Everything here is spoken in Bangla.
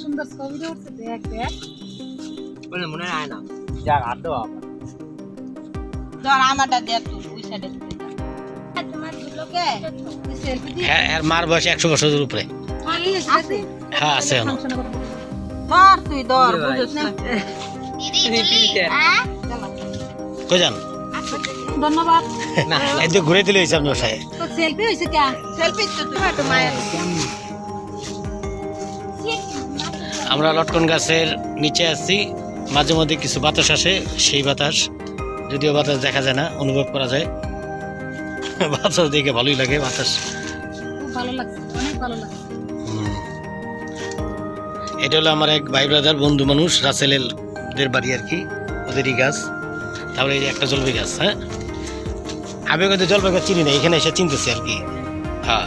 সুন্দর ছবি উঠছে দেখ দেখ বলে মনে হয় না যা আর দাও আবার ধর আমারটা দে তুই ওই সাইডে তোমার দুলোকে সেলফি দি এর মার বয়স 100 বছরের উপরে। আছে হ্যাঁ আছে এখনো। ধর তুই ধর বুঝছ না কই যান? ধন্যবাদ না এই যে ঘুরে দিলে হইছে আপনার সাথে। তো সেলফি হইছে কি সেলফি তো তুই একটু মায়ের আমরা লটকন গাছের নিচে আছি, মাঝে মধ্যে কিছু বাতাস আসে, সেই বাতাস যদিও বাতাস দেখা যায় না, অনুভব করা যায়। বাতাস দেখে ভালোই লাগে, বাতাস। খুব ভালো লাগছে অনেক ভালো লাগছে এটা হলো আমার এক ভাই ব্রাদার বন্ধু মানুষ, রাসেলের বাড়ি আর কি, ওদেরই গাছ। তারপরে এই যে একটা জলপাই গাছ। হ্যাঁ, আমি কিন্তু জলপাই গাছ চিনি না, এখানে এসে চিনতেছি আর কি। হ্যাঁ